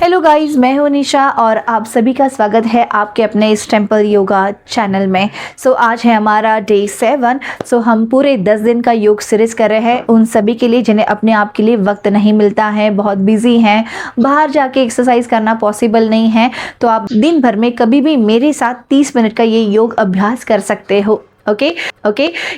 Hello guys, मैं हूं निशा और आप सभी का स्वागत है आपके अपने इस टेम्पल योगा चैनल में। आज है हमारा डे 7। हम पूरे 10 दिन का योग सीरीज कर रहे हैं उन सभी के लिए जिन्हें अपने आप के लिए वक्त नहीं मिलता है, बहुत बिजी हैं, बाहर जाके एक्सरसाइज करना पॉसिबल नहीं है। तो आप दिन भर में कभी भी मेरे साथ 30 मिनट का ये योग अभ्यास कर सकते हो। ओके।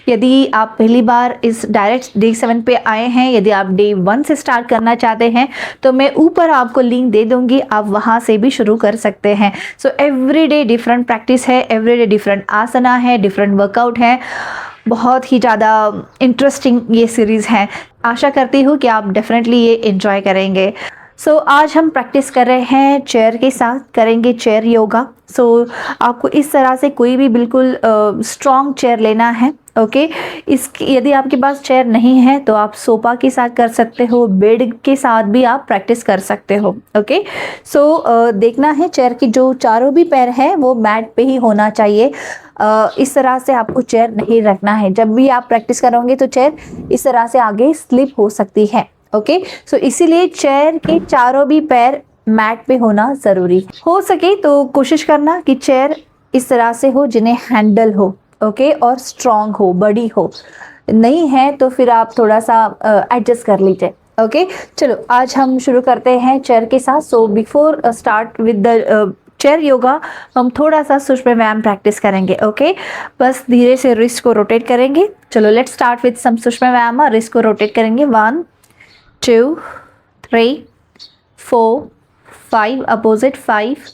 यदि आप पहली बार इस डायरेक्ट डे 7 पे आए हैं, यदि आप डे 1 से स्टार्ट करना चाहते हैं तो मैं ऊपर आपको लिंक दे दूंगी, आप वहां से भी शुरू कर सकते हैं। एवरी डे डिफरेंट प्रैक्टिस है, एवरी डे डिफरेंट आसना है, डिफरेंट वर्कआउट है। बहुत ही ज़्यादा इंटरेस्टिंग ये सीरीज़ है। आशा करती हूँ कि आप डेफिनेटली ये एंजॉय करेंगे। आज हम प्रैक्टिस कर रहे हैं चेयर के साथ, करेंगे चेयर योगा। आपको इस तरह से कोई भी बिल्कुल स्ट्रॉन्ग चेयर लेना है। ओके। यदि आपके पास चेयर नहीं है तो आप सोफा के साथ कर सकते हो, बेड के साथ भी आप प्रैक्टिस कर सकते हो। ओके। देखना है चेयर की जो चारों भी पैर है वो मैट पे ही होना चाहिए। इस तरह से आपको चेयर नहीं रखना है। जब भी आप प्रैक्टिस करोगे तो चेयर इस तरह से आगे स्लिप हो सकती है। ओके। इसीलिए चेयर के चारों भी पैर मैट पे होना ज़रूरी हो सके तो कोशिश करना कि चेयर इस तरह से हो जिन्हें हैंडल हो। ओके। और स्ट्रॉन्ग हो, बड़ी हो। नहीं है तो फिर आप थोड़ा सा एडजस्ट कर लीजिए। ओके। चलो आज हम शुरू करते हैं चेयर के साथ। Before start with the chair yoga हम थोड़ा सा सूक्ष्म व्यायाम प्रैक्टिस करेंगे। ओके। बस धीरे से रिस्ट को रोटेट करेंगे। चलो लेट्स स्टार्ट विद सम सूक्ष्म व्यायाम। रिस्ट को रोटेट करेंगे। 1 2 3 4 5 opposite 5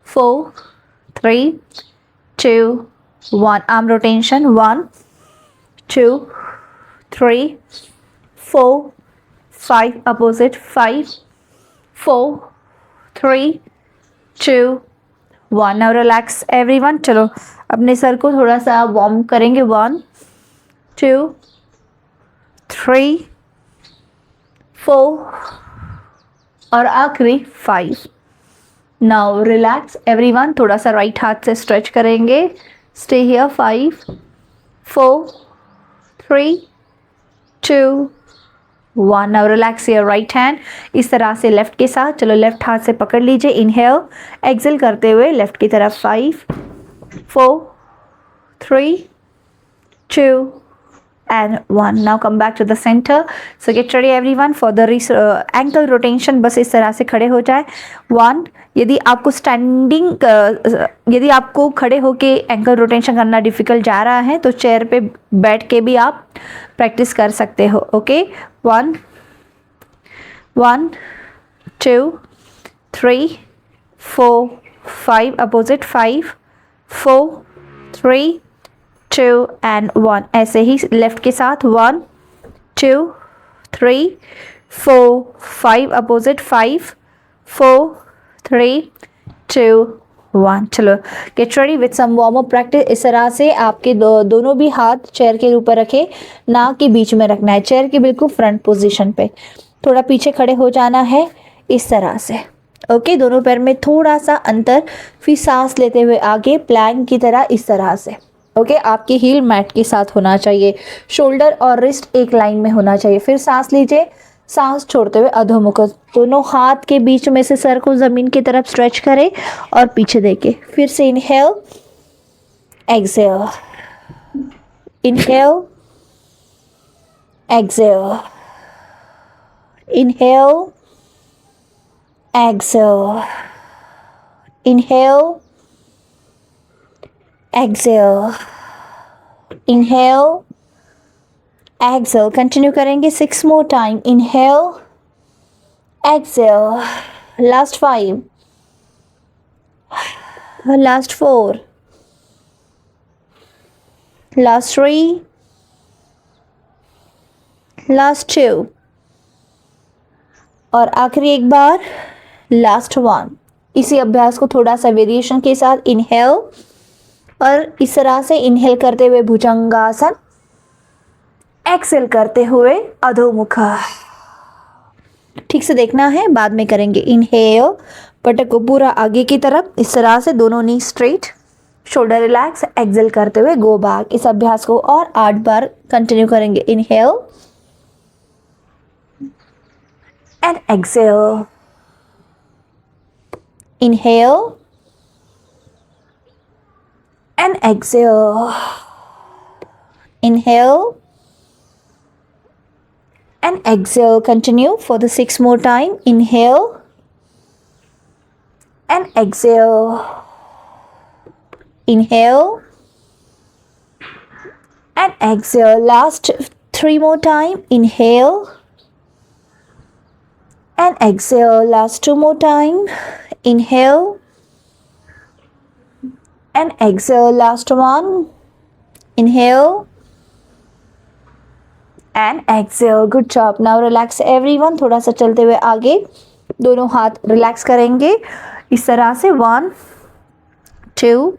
4 3 2 1 arm rotation 1 2 3 4 5 opposite 5 4 3 2 1 now relax everyone। चलो अपने सर को थोड़ा सा वार्म करेंगे। 1 2 3 4 और आखिरी 5। Now relax everyone. थोड़ा सा राइट हाथ से स्ट्रेच करेंगे। Stay here. 5 4 3 2 1 now relax your right hand. इस तरह से लेफ्ट के साथ चलो लेफ्ट हाथ से पकड़ लीजिए। इनहेल एक्सेल करते हुए लेफ्ट की तरफ। 5 4 3 2 and 1 now come back to the center। get ready everyone for the ankle rotation। बस इस तरह से खड़े हो जाए। 1 यदि आपको यदि आपको खड़े होके एंकल रोटेशन करना डिफिकल्ट जा रहा है तो चेयर पे बैठ के भी आप प्रैक्टिस कर सकते हो। ओके। 1 1 2 3 4 5 अपोजिट 5 4 3 2 and 1 ऐसे ही लेफ्ट के साथ। 1 2 3 4 5 अपोजिट 5 4 3 2 1 चलो get ready with some warm up practice. इस तरह से आपके दोनों भी हाथ चेयर के ऊपर रखे, नाक के बीच में रखना है, चेयर के बिल्कुल फ्रंट पोजीशन पे। थोड़ा पीछे खड़े हो जाना है इस तरह से। ओके। दोनों पैर में थोड़ा सा अंतर, फिर सांस लेते हुए आगे प्लैंक की तरह इस तरह से। ओके। आपकी हील मैट के साथ होना चाहिए। शोल्डर और रिस्ट एक लाइन में होना चाहिए। फिर सांस लीजिए, सांस छोड़ते हुए अधोमुख दोनों हाथ के बीच में से सर को जमीन की तरफ स्ट्रेच करें और पीछे देखें। फिर से inhale exhale, inhale exhale, inhale exhale, inhale exhale, inhale, exhale। Continue करेंगे 6 more time। inhale, exhale, last 5, last 4, last 3, last 2 और आखिरी एक बार last 1। इसी अभ्यास को थोड़ा सा वेरिएशन के साथ inhale और इस तरह से इनहेल करते हुए भुजंगासन, एक्सेल करते हुए अधोमुख। ठीक से देखना है, बाद में करेंगे। इनहेल, पटक को पूरा आगे की तरफ इस तरह से, दोनों knee straight, shoulder relax, exhale करते हुए गो बैक। इस अभ्यास को और 8 बार कंटिन्यू करेंगे। Inhale and exhale, inhale and exhale, inhale and exhale. Continue for the 6 more time. Inhale and exhale, inhale and exhale. Last 3 more time. Inhale and exhale. Last 2 more time. Inhale and exhale. Last one. Inhale and exhale. Good job. Now relax everyone. थोड़ा सा चलते हुए आगे दोनों हाथ relax करेंगे इस तरह से. 1 2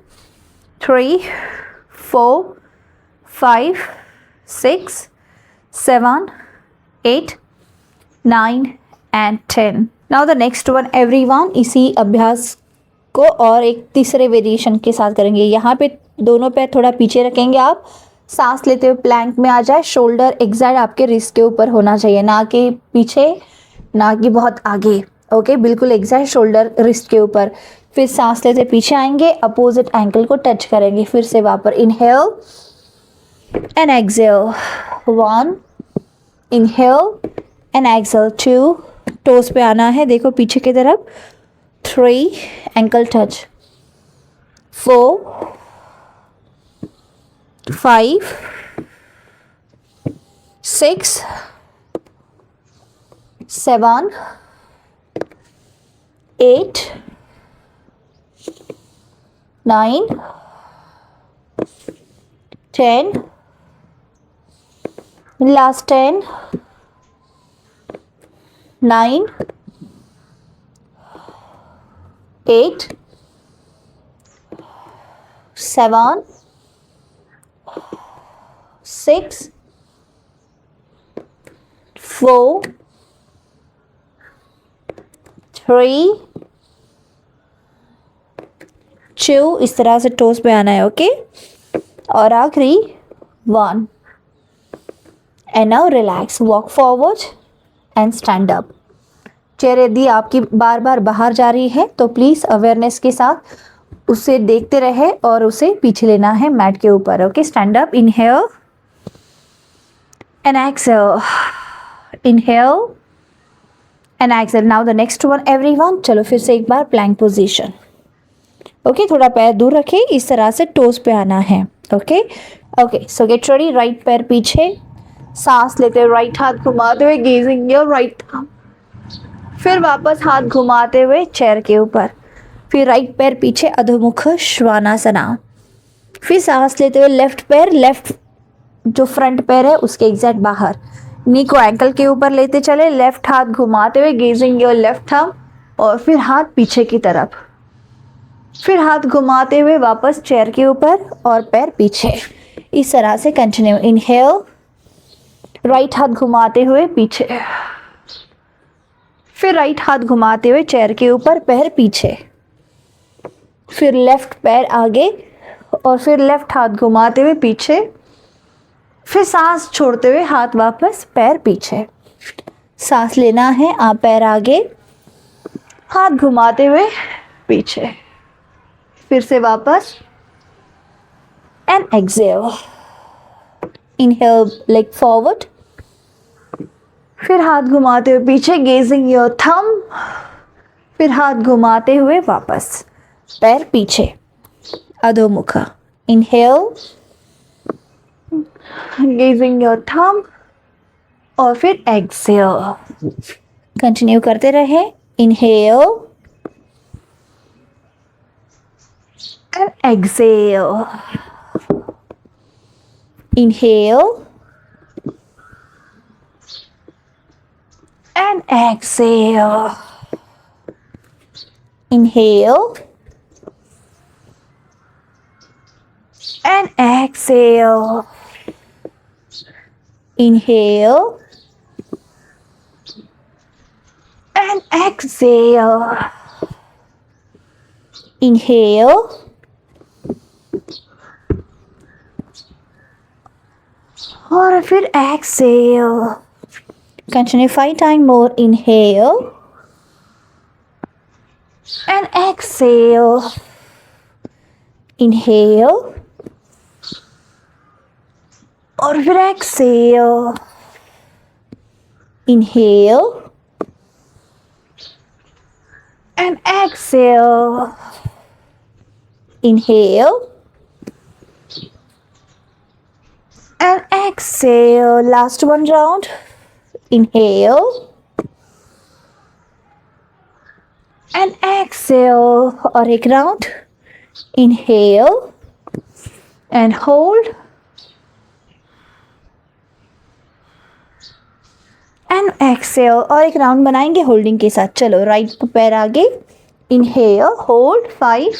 3 4 5 6 7 8 9 and 10. Now the next one everyone, इसी अभ्यास को और एक तीसरे वेरिएशन के साथ करेंगे. यहाँ पे दोनों पैर थोड़ा पीछे रखेंगे आप. सांस लेते हुए प्लैंक में आ जाए. शोल्डर एग्जैक्ट आपके रिस्ट के ऊपर होना चाहिए, ना कि पीछे ना कि बहुत आगे. ओके, बिल्कुल एग्जैक्ट शोल्डर रिस्ट के ऊपर. फिर सांस लेते पीछे आएंगे, अपोजिट एंकल को टच करेंगे. फिर से वापस inhale and exhale. 1 inhale and exhale. 2 toes पे आना है, देखो पीछे की तरफ. 3 एंकल टच. 4 5 6 7 8 9 10. Last 10 9 8 7 6 4 3 2. इस तरह से टोस पे आना है. ओके, और आखिरी 1. And now relax. Walk forward and stand up. Chair यदि आपकी बार बार बाहर जा रही है तो प्लीज़ अवेयरनेस के साथ उसे देखते रहे और उसे पीछे लेना है मैट के ऊपर. Okay, stand up. Inhale and exhale, inhale and exhale. Now the next one everyone, चलो फिर से एक बार प्लैंक पोजीशन. ओके, थोड़ा पैर दूर रखें, इस तरह से टोस पे आना है. ओके ओके, सो गेट रेडी. राइट पैर पीछे, सांस लेते हुए राइट हाथ घुमाते हुए गेजिंग योर राइट. फिर वापस हाथ घुमाते हुए चेयर के ऊपर. फिर राइट पैर पीछे, अधोमुख श्वानासना. फिर सांस लेते हुए लेफ्ट पैर, लेफ्ट जो फ्रंट पैर है उसके एग्जैक्ट बाहर. नी को एंकल के ऊपर लेते चले. लेफ्ट हाथ घुमाते हुए गेजिंग योर लेफ्ट थंब, और फिर हाथ पीछे की तरफ. फिर हाथ घुमाते हुए वापस चेयर के ऊपर और पैर पीछे. इस तरह से कंटिन्यू. इनहेल, राइट हाथ घुमाते हुए पीछे. फिर राइट हाथ घुमाते हुए चेयर के ऊपर, पैर पीछे. फिर लेफ्ट पैर आगे और फिर लेफ्ट हाथ घुमाते हुए पीछे. फिर सांस छोड़ते हुए हाथ वापस, पैर पीछे. सांस लेना है, आप पैर आगे, हाथ घुमाते हुए पीछे. फिर से वापस and exhale. Inhale, leg forward. फिर हाथ घुमाते हुए पीछे, गेजिंग योर थंब. फिर हाथ घुमाते हुए वापस, पैर पीछे, अधोमुख. इनहेल, गेजिंग योर थंब, और फिर एक्सहेल. कंटिन्यू करते रहे. Inhale and exhale. Inhale and exhale. Inhale and exhale. Inhale and exhale. Inhale और फिर exhale. Continue 5 times more. Inhale and exhale. Inhale और फिर exhale. Inhale and exhale. Inhale and exhale. Last one round. Inhale and exhale. और एक round. Inhale and hold and exhale. और एक round बनाएंगे holding के साथ. चलो राइट पैर आगे. Inhale, hold 5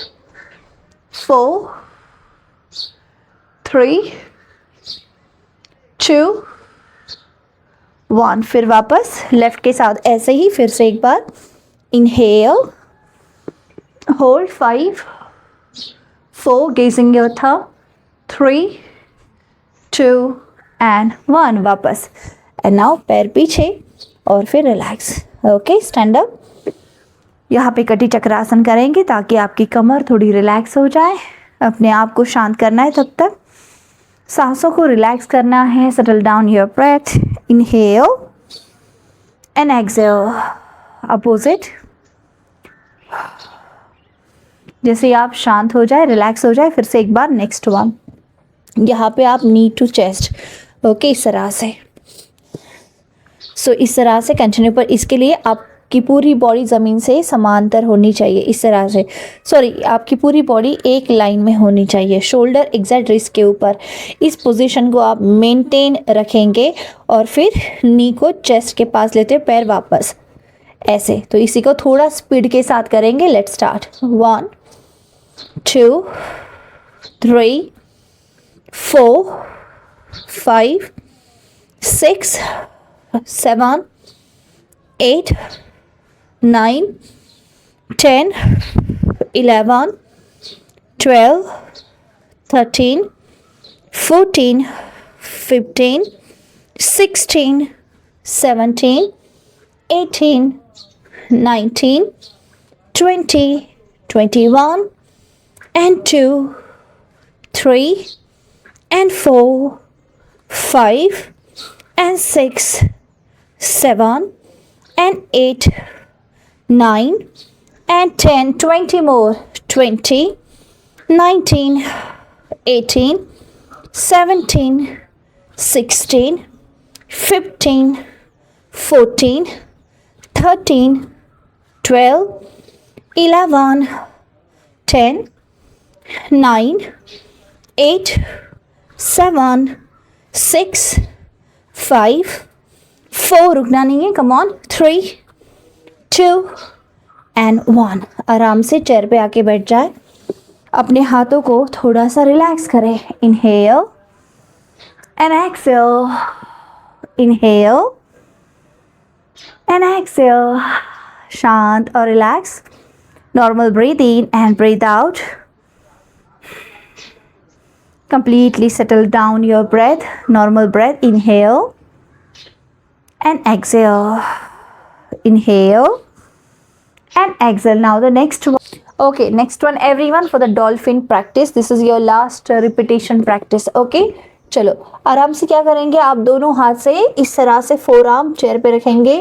4 3 2 1. फिर वापस लेफ्ट के साथ ऐसे ही फिर से एक बार. Inhale, hold 5 4, gazing your thumb, 3 2 and 1. वापस. एंड नाउ पैर पीछे और फिर रिलैक्स. Okay, stand up. यहाँ पे कटी चक्रासन करेंगे ताकि आपकी कमर थोड़ी रिलैक्स हो जाए. अपने आप को शांत करना है तब तक. सांसों को रिलैक्स करना है. Settle down your breath. Inhale and exhale. Opposite. जैसे आप शांत हो जाए, रिलैक्स हो जाए, फिर से एक बार नेक्स्ट वन. यहाँ पे आप नी टू चेस्ट. ओके, इस तरह से. सो इस तरह से कंटिन्यू. पर इसके लिए आपकी पूरी बॉडी ज़मीन से समांतर होनी चाहिए. इस तरह से, सॉरी, आपकी पूरी बॉडी एक लाइन में होनी चाहिए. शोल्डर एग्जैक्ट रिस्ट के ऊपर. इस पोजीशन को आप मेंटेन रखेंगे और फिर नी को चेस्ट के पास लेते पैर वापस ऐसे. तो इसी को थोड़ा स्पीड के साथ करेंगे. Let's start. 1 2 3 4 5 6 7 8 9 10 11 12 13 14 15 16 17 18 19 20 21 and 2 3 and 4 5 and 6 7 and 8 9 and 10. 20 more. 20 19 18 17 16 15 14 13 12 11 10 9 8 7 6 5 4. रुकना नहीं है. Come on. 3 2 and 1. आराम से चेयर पे आके बैठ जाए. अपने हाथों को थोड़ा सा रिलैक्स करें. Inhale and exhale. Inhale and exhale. शांत और relax. Normal breathe in and breathe out. Completely settle down your breath. Normal breath. Inhale and exhale. Inhale and exhale. Now the next one. Okay, next one everyone for the dolphin practice. This is your last repetition practice. Okay, चलो आराम से क्या करेंगे. आप दोनों हाथ से इस तरह से फोर आर्म चेयर पे रखेंगे.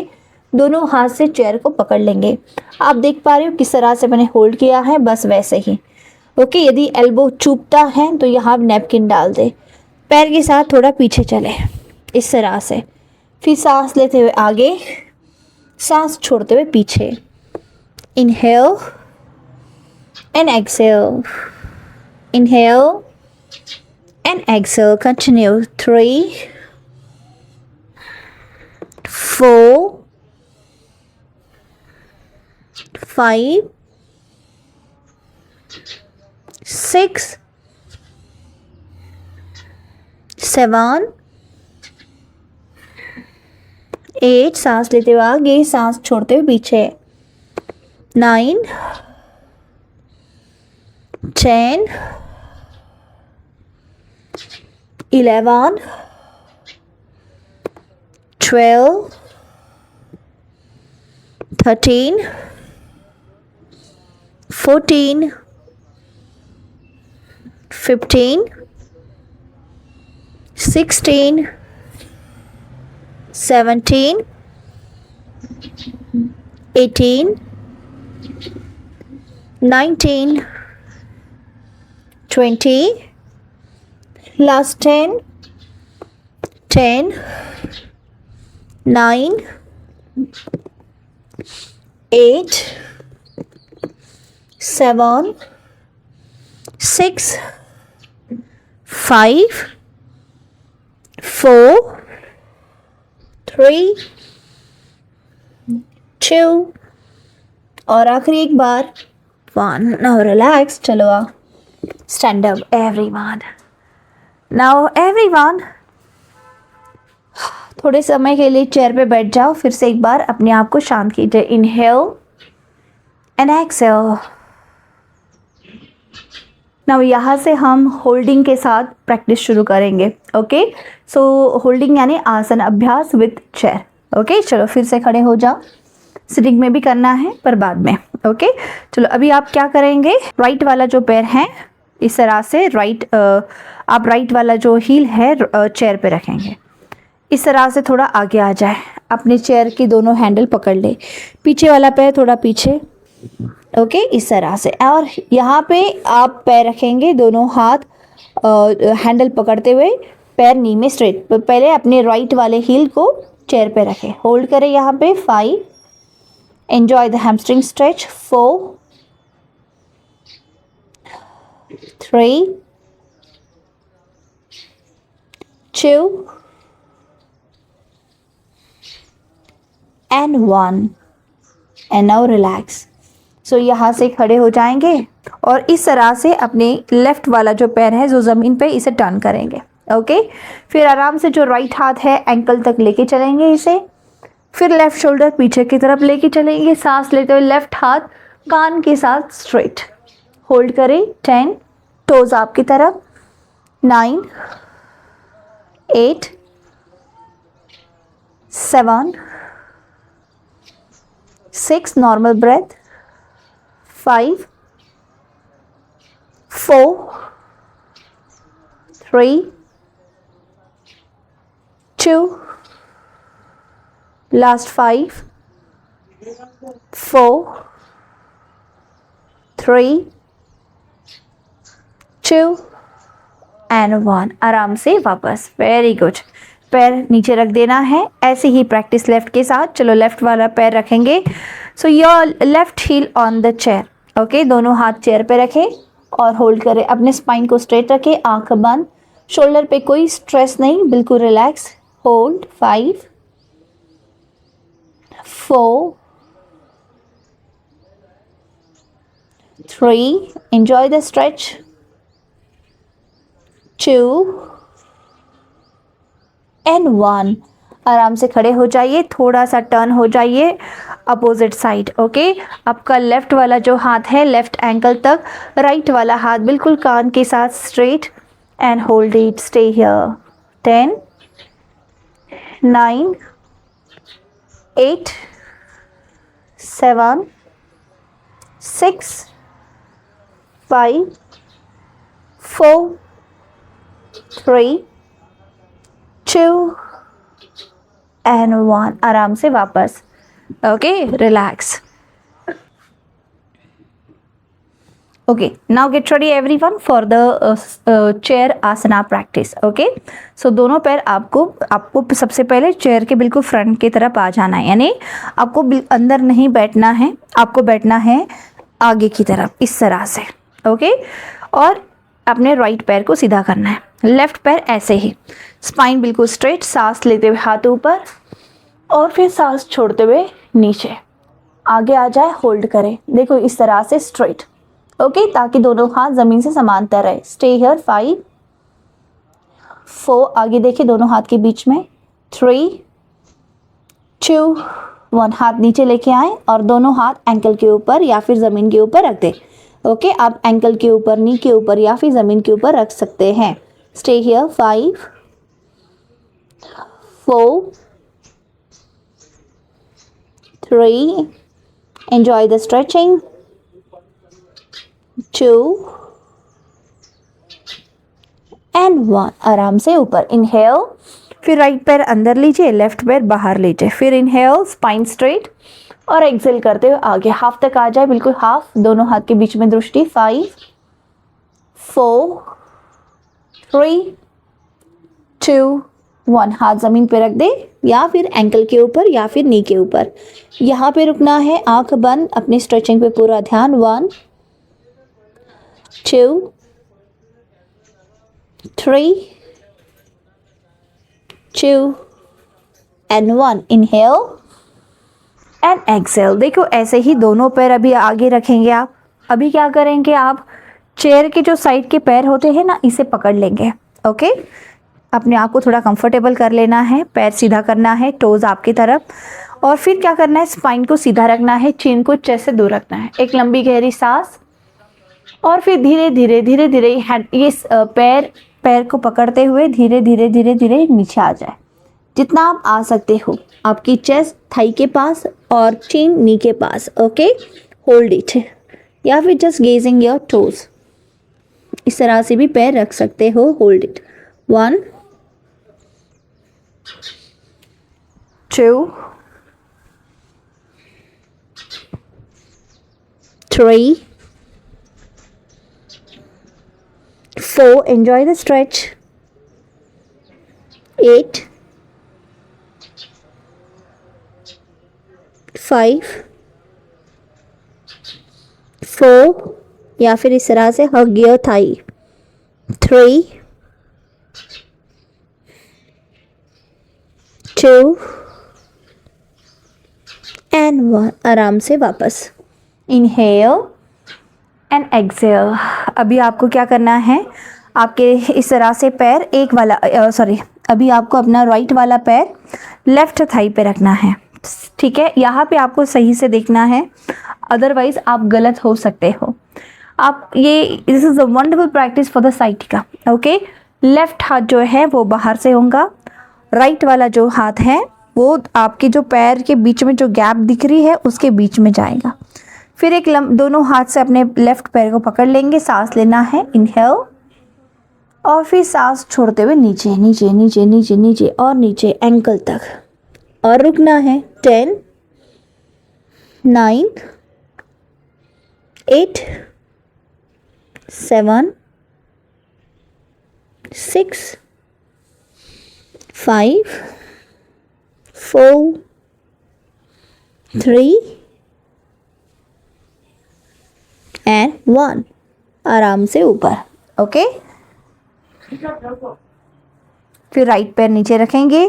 दोनों हाथ से चेयर को पकड़ लेंगे. आप देख पा रहे हो किस तरह से मैंने होल्ड किया है. बस वैसे ही. ओके, यदि एल्बो चुभता है तो यहाँ नैपकिन डाल दे. पैर के साथ थोड़ा पीछे चले इस तरह से. फिर सांस लेते हुए आगे, सांस छोड़ते हुए पीछे. Inhale and exhale. Inhale and exhale. Continue. 3 4 5 6 7 8. सांस लेते हुए आगे, सांस छोड़ते हुए पीछे. 9 10 11 12 13 14, 15, 16, 17, 18, 19, 20, last 10, 10, 9, 8, 7, 6, 5, 4, 3, 2 और आखिरी एक बार 1. Now relax. चलो आओ. Stand up everyone. Now everyone थोड़े समय के लिए चेयर पे बैठ जाओ. फिर से एक बार अपने आप को शांत कीजिए. Inhale and exhale. नाउ यहाँ से हम होल्डिंग के साथ प्रैक्टिस शुरू करेंगे. ओके, सो होल्डिंग यानी आसन अभ्यास विद चेयर. ओके, चलो फिर से खड़े हो जाओ. सिटिंग में भी करना है पर बाद में. ओके, चलो अभी आप क्या करेंगे, राइट वाला जो पैर है इस तरह से आप राइट वाला जो हील है चेयर पे रखेंगे. इस तरह से थोड़ा आगे आ जाए. अपने चेयर की दोनों हैंडल पकड़ ले. पीछे वाला पैर थोड़ा पीछे. ओके, इस तरह से. और यहाँ पे आप पैर रखेंगे, दोनों हाथ हैंडल पकड़ते हुए, पैर नी में स्ट्रेट. पहले अपने राइट वाले हील को चेयर पे रखें. होल्ड करें यहाँ पे 5. Enjoy the hamstring stretch. 4, 3, 2 and 1. And now relax. सो यहाँ से खड़े हो जाएंगे और इस तरह से अपने लेफ़्ट वाला जो पैर है जो ज़मीन पे इसे टर्न करेंगे. ओके, फिर आराम से जो राइट हाथ है एंकल तक लेके चलेंगे इसे. फिर लेफ़्ट शोल्डर पीछे की तरफ लेके चलेंगे. सांस लेते हुए लेफ़्ट हाथ कान के साथ स्ट्रेट. होल्ड करें. 10, टोज आपकी तरफ. 9, 8, 7, 6, नॉर्मल ब्रेथ. 5, 4, 3, 2, last 5, 4, 3, 2 and 1. आराम से वापस. Very good. पैर नीचे रख देना है. ऐसे ही प्रैक्टिस लेफ्ट के साथ. चलो लेफ्ट वाला पैर रखेंगे. So your left heel on the chair. Okay, दोनों हाथ चेयर पे रखें और होल्ड करें. अपने स्पाइन को स्ट्रेट रखें. आंख बंद. शोल्डर पे कोई स्ट्रेस नहीं, बिल्कुल relax. Hold. 5, 4, 3, enjoy the stretch. 2 and 1. आराम से खड़े हो जाइए. थोड़ा सा टर्न हो जाइए अपोजिट साइड. ओके, आपका लेफ्ट वाला जो हाथ है लेफ्ट एंकल तक, राइट वाला हाथ बिल्कुल कान के साथ straight. And hold it. Stay here. 10, 9, 8, 7, 6, 5, 4, 3, 2 and 1. आराम से वापस. Okay, relax. Okay, now get ready everyone for the chair asana practice. Okay, so दोनों पैर आपको सबसे पहले चेयर के बिल्कुल फ्रंट की तरफ आ जाना है. यानी आपको अंदर नहीं बैठना है, आपको बैठना है आगे की तरफ इस तरह से. ओके, और अपने राइट पैर को सीधा करना है. लेफ्ट पैर ऐसे ही. स्पाइन बिल्कुल स्ट्रेट. सांस लेते हुए हाथ ऊपर और फिर सांस छोड़ते हुए नीचे. आगे आ जाए. होल्ड करें. देखो इस तरह से स्ट्रेट. ओके, ताकि दोनों हाथ ज़मीन से समांतर रहे. Stay here. 5, 4, आगे देखिए दोनों हाथ के बीच में. 3, 2, 1. हाथ नीचे लेके आए और दोनों हाथ एंकल के ऊपर या फिर ज़मीन के ऊपर रख दें. ओके, आप एंकल के ऊपर, नी के ऊपर या फिर ज़मीन के ऊपर रख सकते हैं. Stay here. 5, 4, 3, enjoy the stretching. 2 and 1। आराम से ऊपर इनहेल, फिर राइट पैर अंदर लीजिए, लेफ्ट पैर बाहर लीजिए, फिर इनहेल स्पाइन स्ट्रेट और एक्सेल करते हुए आगे हाफ तक आ जाए, बिल्कुल हाफ, दोनों हाथ के बीच में दृष्टि। 5 4 3 2 1। हाथ जमीन पे रख दे या फिर एंकल के ऊपर या फिर नी के ऊपर, यहाँ पे रुकना है, आंख बंद, अपनी स्ट्रेचिंग पे पूरा ध्यान। 1 2 3 2 एंड 1। Inhale and Excel. देखो ऐसे ही दोनों पैर अभी आगे रखेंगे आप। अभी क्या करेंगे आप, चेयर के जो साइड के पैर होते हैं ना, इसे पकड़ लेंगे। ओके, अपने आप को थोड़ा कंफर्टेबल कर लेना है, पैर सीधा करना है, टोज आपकी तरफ, और फिर क्या करना है, स्पाइन को सीधा रखना है, चिन को चेस्ट से दूर रखना है। एक लंबी गहरी सांस, और फिर धीरे धीरे धीरे धीरे ये पैर को पकड़ते हुए धीरे धीरे धीरे धीरे नीचे आ जाए, जितना आप आ सकते हो। आपकी चेस्ट थाई के पास और चिन नी के पास। ओके, होल्ड इट, या फिर जस्ट गेजिंग योर टोज, इस तरह से भी पैर रख सकते हो। Hold it. 1 2 3 4, enjoy the stretch, 8 5 4, या फिर इस तरह से हग योर थाई, 3 2 एंड 1। आराम से वापस इनहेल एंड एक्सेल। अभी आपको क्या करना है, आपके इस तरह से पैर एक वाला अभी आपको अपना राइट वाला पैर लेफ्ट थाई पे रखना है। ठीक है, यहाँ पे आपको सही से देखना है, अदरवाइज आप गलत हो सकते हो। आप this is a wonderful practice for the sciatica. Okay, left हाथ जो है वो बाहर से होगा, राइट वाला जो हाथ है वो आपके जो पैर के बीच में जो गैप दिख रही है उसके बीच में जाएगा। फिर दोनों हाथ से अपने लेफ्ट पैर को पकड़ लेंगे, सांस लेना है, इनहेल, और फिर सांस छोड़ते हुए नीचे नीचे नीचे नीचे नीचे और नीचे एंकल तक, और रुकना है। 10 9 8 7 6 5 4 3 एंड 1। आराम से ऊपर। ओके, फिर राइट पैर नीचे रखेंगे,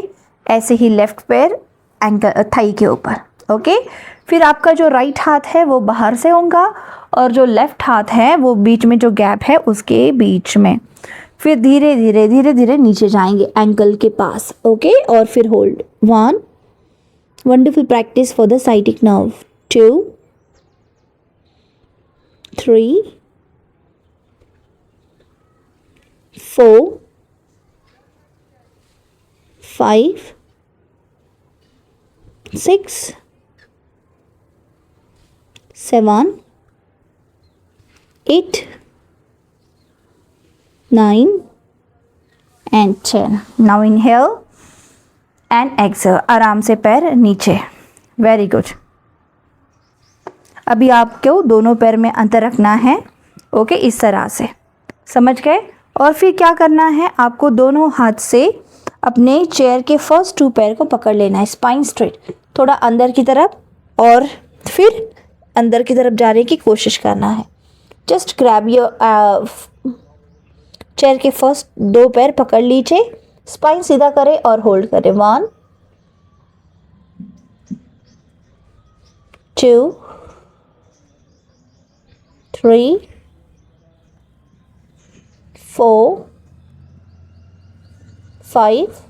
ऐसे ही लेफ्ट पैर एंकल थाई के ऊपर। ओके, फिर आपका जो राइट हाथ है वो बाहर से होगा और जो लेफ्ट हाथ है वो बीच में जो गैप है उसके बीच में। फिर धीरे धीरे धीरे धीरे नीचे जाएंगे एंकल के पास। ओके, और फिर hold. 1, wonderful practice for the sciatic nerve. 2 3 4 5 6 7 8 9 and 10। Now inhale and exhale। आराम से पैर नीचे। Very good. अभी आपको दोनों पैर में अंतर रखना है। ओके, इस तरह से, समझ गए। और फिर क्या करना है, आपको दोनों हाथ से अपने चेयर के फर्स्ट 2 पैर को पकड़ लेना है, स्पाइन स्ट्रेट, थोड़ा अंदर की तरफ, और फिर अंदर की तरफ जाने की कोशिश करना है। जस्ट ग्रैब योर चेयर के फर्स्ट 2 पैर पकड़ लीजिए, स्पाइन सीधा करें और होल्ड करें। 1 2 3 4 5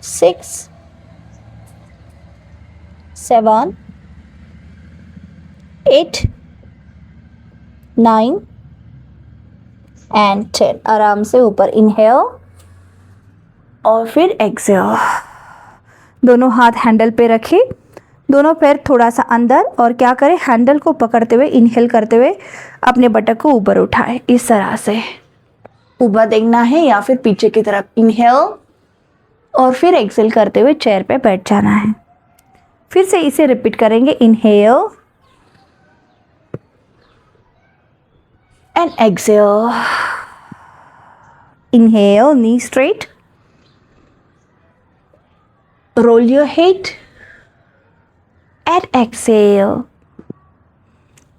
6 7 8 9 एंड 10। आराम से ऊपर इनहेल और फिर एक्सेल। दोनों हाथ हैंडल पे रखें, दोनों पैर थोड़ा सा अंदर और क्या करें, हैंडल को पकड़ते हुए इनहेल करते हुए अपने बटक को ऊपर उठाएं। इस तरह से ऊपर देखना है या फिर पीछे की तरफ। इनहेल और फिर एक्सेल करते हुए चेयर पे बैठ जाना है। फिर से इसे रिपीट करेंगे। Inhale and exhale. Inhale, knee straight, roll your head and exhale.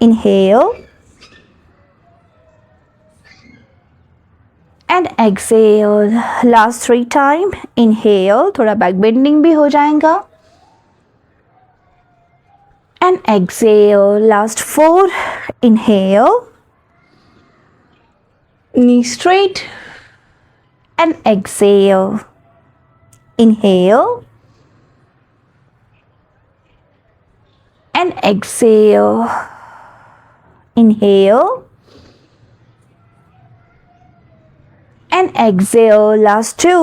Inhale and exhale. Last 3 time. Inhale, थोड़ा बैक बेंडिंग भी हो जाएगा, and exhale. Last 4. Inhale, knee straight and exhale. Inhale and exhale. Inhale and exhale. Last 2.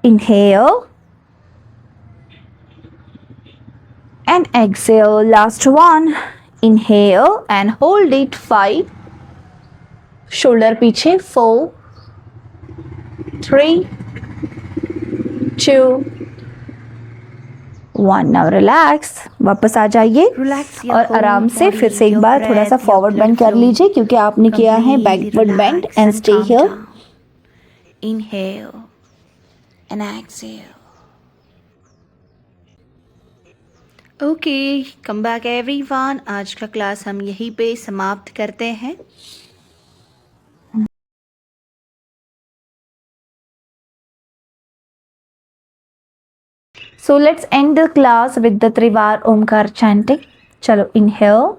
Inhale and exhale. Last 1. Inhale and hold it. 5. Shoulder पीछे. 4, 3, 2, 1. Now relax, वापस आ जाइए और आराम से फिर से एक बार थोड़ा सा फॉरवर्ड बेंड कर लीजिए, क्योंकि आपने किया है backward bend. And stay here. Inhale and exhale. Okay, come back everyone. आज का क्लास हम यहीं पे समाप्त करते हैं। So let's end the class with the Trivar Omkar chanting. चलो, inhale,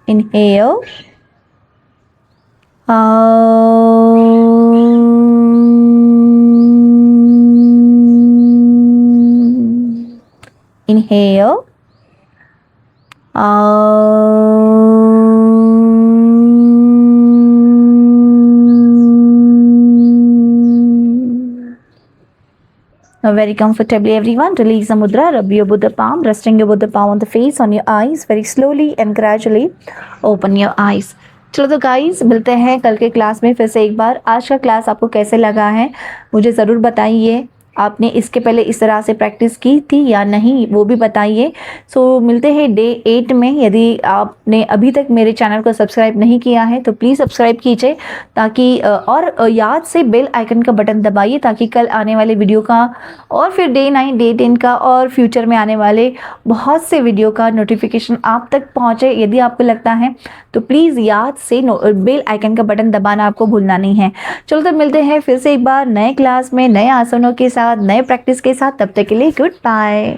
inhale, inhale, Now very comfortably everyone, release the mudra, rub your Buddha palm, resting your Buddha palm on the face, on your eyes, very slowly and gradually open your eyes. चलो तो guys, मिलते हैं कल के class में फिर से एक बार। आज का क्लास आपको कैसे लगा है मुझे ज़रूर बताइए। आपने इसके पहले इस तरह से प्रैक्टिस की थी या नहीं, वो भी बताइए। सो मिलते हैं डे 8 में। यदि आपने अभी तक मेरे चैनल को सब्सक्राइब नहीं किया है तो प्लीज़ सब्सक्राइब कीजिए, ताकि और याद से बेल आइकन का बटन दबाइए, ताकि कल आने वाले वीडियो का और फिर डे 9, डे 10 का और फ्यूचर में आने वाले बहुत से वीडियो का नोटिफिकेशन आप तक पहुँचे। यदि आपको लगता है तो प्लीज़ याद से बेल आइकन का बटन दबाना आपको भूलना नहीं है। चलो तो मिलते हैं फिर से एक बार नए क्लास में, नए आसनों के साथ, नए प्रैक्टिस के साथ। तब तक के लिए गुड बाय।